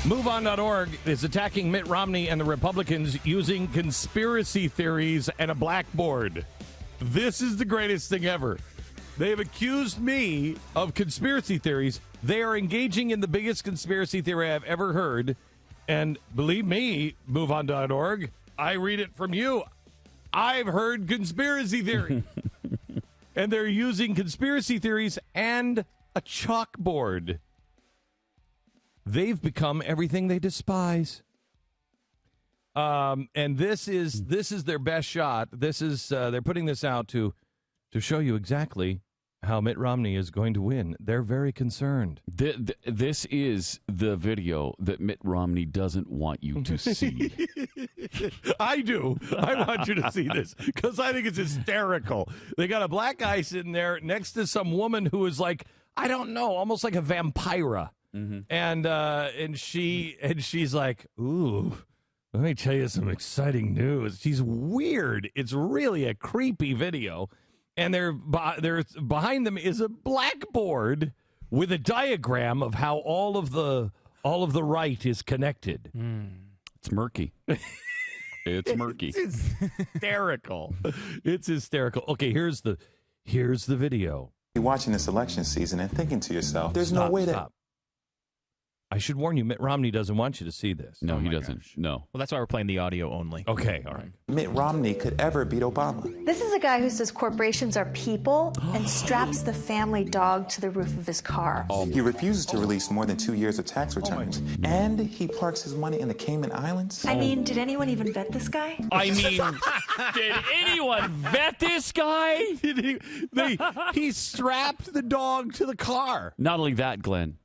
MoveOn.org is attacking Mitt Romney and the Republicans using conspiracy theories and a blackboard. This is the greatest thing ever. They have accused me of conspiracy theories. They are engaging in the biggest conspiracy theory I've ever heard. And believe me, MoveOn.org, I read it from you. I've heard conspiracy theory. And they're using conspiracy theories and a chalkboard. They've become everything they despise. And this is their best shot. This is they're putting this out to show you exactly how Mitt Romney is going to win. They're very concerned. This is the video that Mitt Romney doesn't want you to see. I do. I want you to see this because I think it's hysterical. They got a black guy sitting there next to some woman who is like, I don't know, almost like a vampira. Mm-hmm. And she's like, ooh, let me tell you some exciting news. She's weird. It's really a creepy video. And there's behind them is a blackboard with a diagram of how all of the right is connected. It's murky. It's murky. It's hysterical. It's hysterical. Okay, here's the video. You're watching this election season and thinking to yourself, there's no way that... I should warn you, Mitt Romney doesn't want you to see this. No, he doesn't. Gosh. No. Well, that's why we're playing the audio only. Okay, all right. Mitt Romney could ever beat Obama. This is a guy who says corporations are people and straps the family dog to the roof of his car. He refuses to release more than 2 years of tax returns. And he parks his money in the Cayman Islands. I mean, did anyone even vet this guy? I mean, did anyone vet this guy? He strapped the dog to the car. Not only that, Glenn,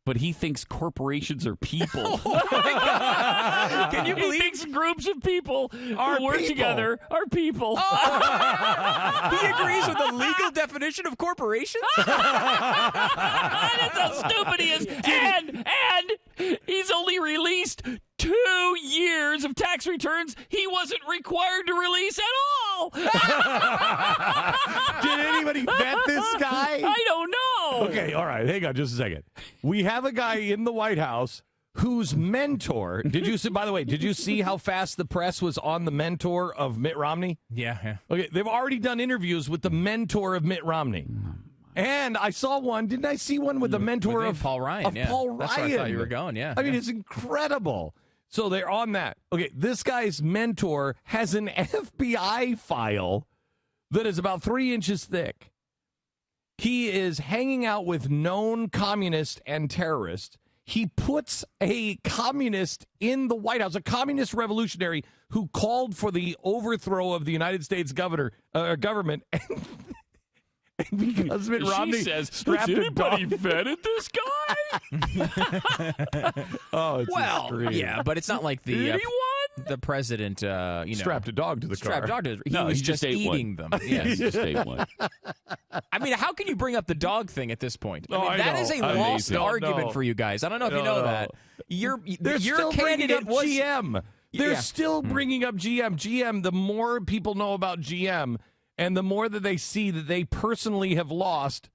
but he thinks corporations are people. Can you believe he thinks groups of people who work together are people. He agrees with the legal definition of corporation? That's how stupid he is. And he's only released 2 years of tax returns he wasn't required to release at all. Did anybody vet this guy? I don't know. Okay, all right. Hang on just a second. We have a guy in the White House whose mentor, did you see how fast the press was on the mentor of Mitt Romney? Yeah. Okay, they've already done interviews with the mentor of Mitt Romney. And I saw one, didn't I see one with the mentor of Paul Ryan? Paul Ryan. That's where I thought you were going, yeah. I mean, it's incredible. So they're on that. Okay, this guy's mentor has an FBI file that is about 3 inches thick. He is hanging out with known communists and terrorists. He puts a communist in the White House, a communist revolutionary who called for the overthrow of the United States government. And because Mitt Romney says, strapped has a dog. anybody vetted this guy? Oh, it's extreme. Yeah, but it's not like the president, strapped a dog to the car. Strapped a dog to the No, he was he just ate eating one. them. Yes, he just ate one. I mean, how can you bring up the dog thing at this point? Oh, I that know. is a Amazing. lost argument No. for you guys. I don't know if you know that. Your still bringing candidate up was GM. They're Yeah. still bringing up GM. GM, the more people know about GM and the more that they see that they personally have lost,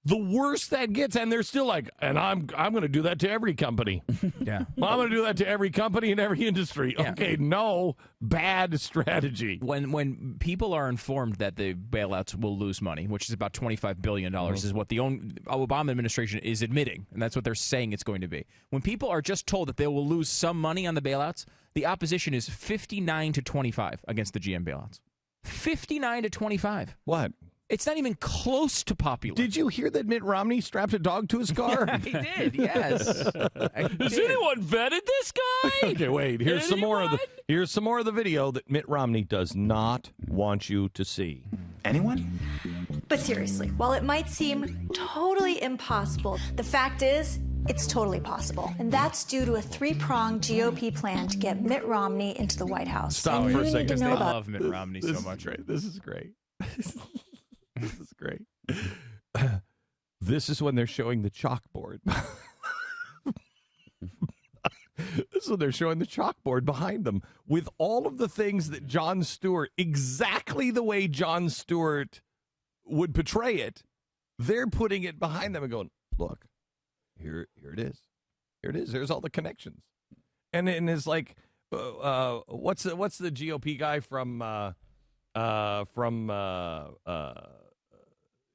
the worse that gets. And they're still like, and I'm going to do that to every company. Yeah. Well, I'm going to do that to every company in every industry. Yeah. Okay, no, bad strategy. When people are informed that the bailouts will lose money, which is about $25 billion, is what the Obama administration is admitting, and that's what they're saying it's going to be. When people are just told that they will lose some money on the bailouts, the opposition is 59 to 25 against the GM bailouts. 59 to 25. What? It's not even close to popular. Did you hear that Mitt Romney strapped a dog to his car? He did, yes. Has anyone vetted this guy? Okay, wait. Here's some more of the video that Mitt Romney does not want you to see. Anyone? But seriously, while it might seem totally impossible, the fact is, it's totally possible. And that's due to a 3-pronged GOP plan to get Mitt Romney into the White House. Stop and for a you second. need to know I about love Mitt Romney so much. This is great. This is great. This is when they're showing the chalkboard. This is when they're showing the chalkboard behind them with all of the things that Jon Stewart, exactly the way Jon Stewart would portray it, they're putting it behind them and going, look, here it is. Here it is. There's all the connections. And it's like, what's the GOP guy from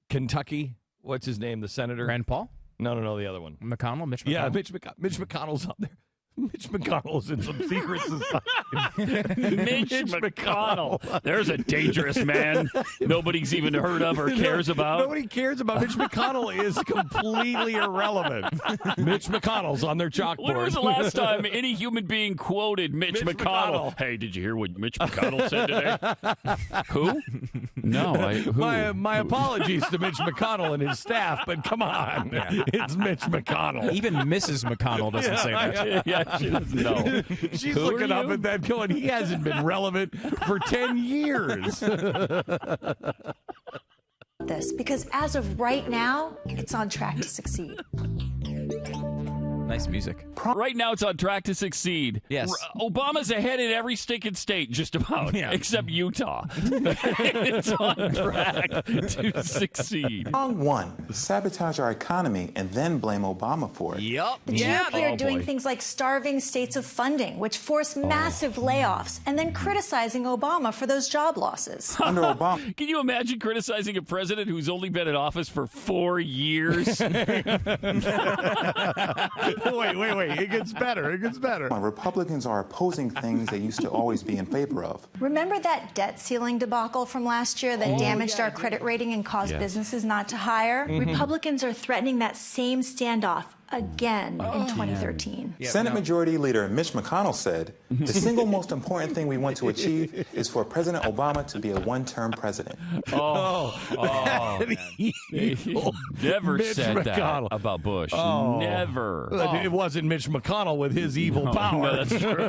Kentucky? What's his name? The senator? Rand Paul? No, the other one. McConnell? Mitch McConnell? Yeah, Mitch McConnell's on there. Mitch McConnell's in some secret society. Mitch McConnell. There's a dangerous man nobody's even heard of or cares about. Nobody cares about Mitch McConnell is completely irrelevant. Mitch McConnell's on their chalkboard. When was the last time any human being quoted Mitch McConnell? Hey, did you hear what Mitch McConnell said today? Who? No. Who? My apologies to Mitch McConnell and his staff, but come on. It's Mitch McConnell. Even Mrs. McConnell doesn't say that. Yeah, she doesn't know. She's looking up at that going, he hasn't been relevant for 10 years. This, because as of right now, it's on track to succeed. Nice music. Right now, it's on track to succeed. Yes. Obama's ahead in every stinking state, just about, except Utah. It's on track to succeed. Prong one, sabotage our economy and then blame Obama for it. Yup. The GOP are doing things like starving states of funding, which force massive layoffs, and then criticizing Obama for those job losses. Under Obama, Can you imagine criticizing a president who's only been in office for 4 years? Wait. It gets better. Republicans are opposing things they used to always be in favor of. Remember that debt ceiling debacle from last year that damaged our credit rating and caused businesses not to hire? Republicans are threatening that same standoff again in 2013. Senate Majority Leader Mitch McConnell said, the single most important thing we want to achieve is for President Obama to be a one-term president. Never Mitch said McConnell. that about Bush. Never. It wasn't Mitch McConnell with his evil power. No, that's true.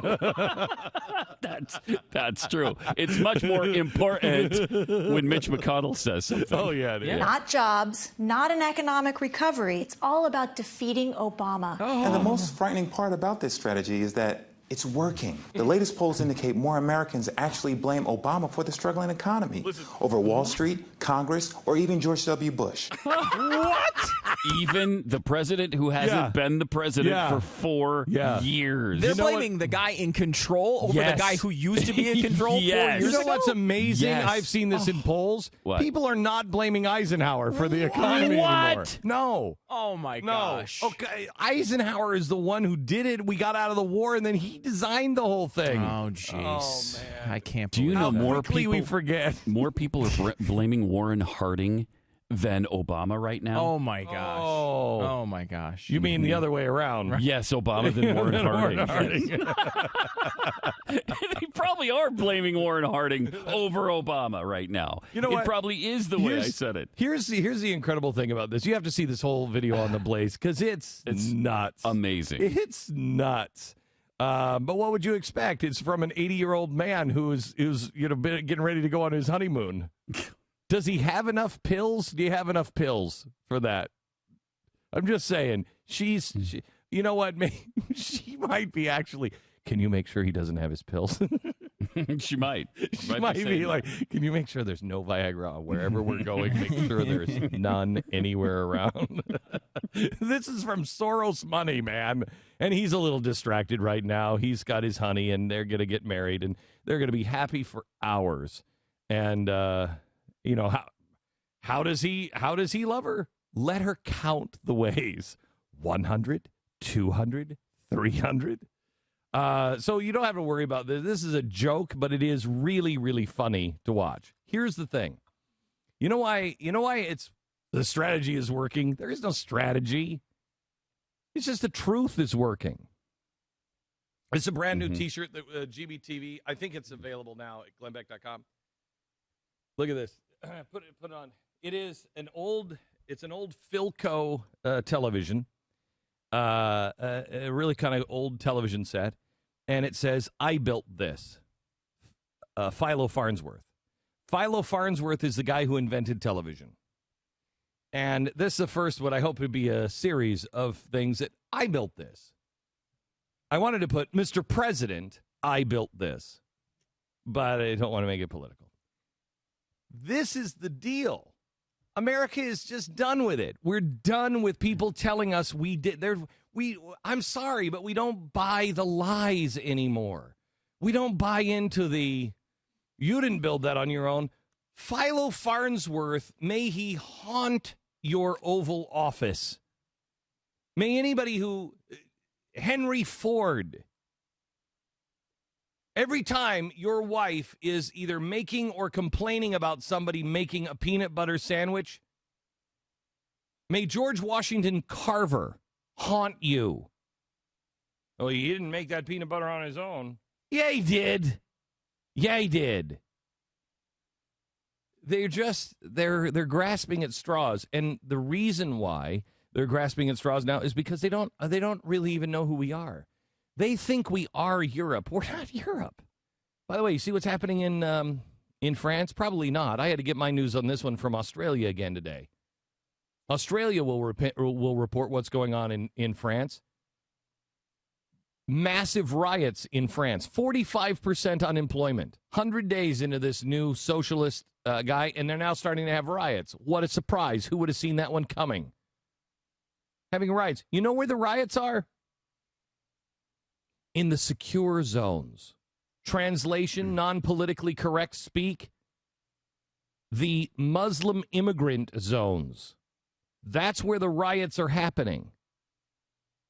That's true. It's much more important when Mitch McConnell says something. Oh, yeah, it is. Not jobs, not an economic recovery. It's all about defeating Obama. And the most frightening part about this strategy is that it's working. The latest polls indicate more Americans actually blame Obama for the struggling economy over Wall Street, Congress, or even George W. Bush. What? Even the president who hasn't been the president for 4 years. They're blaming the guy in control over the guy who used to be in control 4 years You know ago? what's amazing? Yes. I've seen this in polls. What? People are not blaming Eisenhower for the economy anymore. No. Oh, my No. gosh. Okay. Eisenhower is the one who did it. We got out of the war, and then he designed the whole thing. Oh, jeez. I can't Do you believe know that. more Quickly people? we forget. More people are blaming Warren Harding than Obama right now. Oh, my gosh. Oh, my gosh. You mean the other way around? Yes, Obama than Warren Harding. They probably are blaming Warren Harding over Obama right now. You know it what? probably is the way I said it. Here's the incredible thing about this. You have to see this whole video on the Blaze because it's nuts. Amazing. It's nuts. But what would you expect? It's from an 80-year-old man who's getting ready to go on his honeymoon. Does he have enough pills? Do you have enough pills for that? I'm just saying. You know what? She might be actually. Can you make sure he doesn't have his pills? She might. She might be like, can you make sure there's no Viagra wherever we're going? Make sure there's none anywhere around. This is from Soros money, man. And he's a little distracted right now. He's got his honey, and they're going to get married, and they're going to be happy for hours. And, how does he love her? Let her count the ways. 100, 200, 300. So you don't have to worry about this. This is a joke, but it is really, really funny to watch. Here's the thing. You know why the strategy is working? There is no strategy. It's just the truth is working. It's a brand new T-shirt that GBTV. I think it's available now at glenbeck.com. Look at this. Put it on. It's an old Philco television. A really kind of old television set, and it says, "I built this." Philo Farnsworth. Philo Farnsworth is the guy who invented television. And this is the first, what I hope would be a series of things that I built this. I wanted to put, Mr. President, I built this. But I don't want to make it political. This is the deal. America is just done with it. We're done with people telling us we did. I'm sorry, but we don't buy the lies anymore. We don't buy into the, you didn't build that on your own. Philo Farnsworth, may he haunt your Oval Office. May anybody who, Henry Ford, every time your wife is either making or complaining about somebody making a peanut butter sandwich, may George Washington Carver haunt you. Oh, he didn't make that peanut butter on his own. Yeah, he did. Yeah, he did. They're grasping at straws, and the reason why they're grasping at straws now is because they don't really even know who we are. They think we are Europe. We're not Europe. By the way, you see what's happening in France? Probably not. I had to get my news on this one from Australia again today. Australia will report what's going on in France. Massive riots in France. 45% unemployment. 100 days into this new socialist guy, and they're now starting to have riots. What a surprise. Who would have seen that one coming? Having riots. You know where the riots are? In the secure zones. Translation, non-politically correct speak. The Muslim immigrant zones. That's where the riots are happening.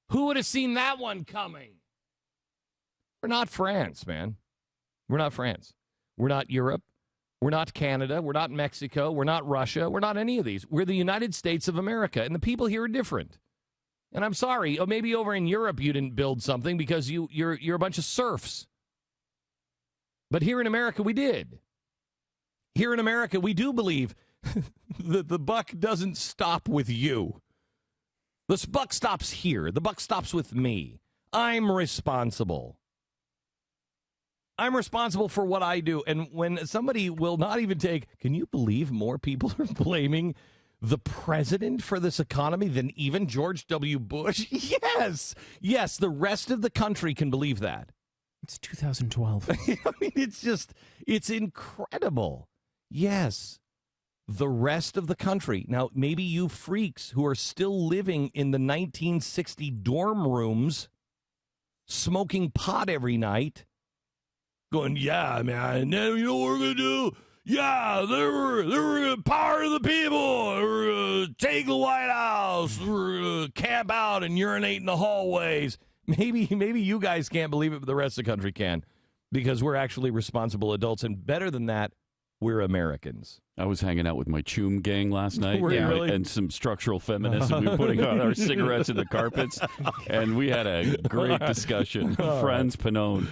Who would have seen that one coming? We're not France, man. We're not France. We're not Europe. We're not Canada. We're not Mexico. We're not Russia. We're not any of these. We're the United States of America, and the people here are different. And I'm sorry. Oh, maybe over in Europe you didn't build something because you're a bunch of serfs. But here in America, we did. Here in America, we do believe that the buck doesn't stop with you. The buck stops here. The buck stops with me. I'm responsible. I'm responsible for what I do. And when somebody will not even take, can you believe more people are blaming the president for this economy than even George W. Bush? Yes. Yes, the rest of the country can believe that. It's 2012. I mean, it's incredible. Yes, the rest of the country. Now, maybe you freaks who are still living in the 1960 dorm rooms, smoking pot every night, going, yeah, man, you know what we're going to do? Yeah, we're going to power the people. We're going to take the White House. We're going to camp out and urinate in the hallways. Maybe you guys can't believe it, but the rest of the country can, because we're actually responsible adults. And better than that, we're Americans. I was hanging out with my Choom gang last night, Really? And some structural feminists, and we were putting out our cigarettes in the carpets, and we had a great discussion. Franz Panone.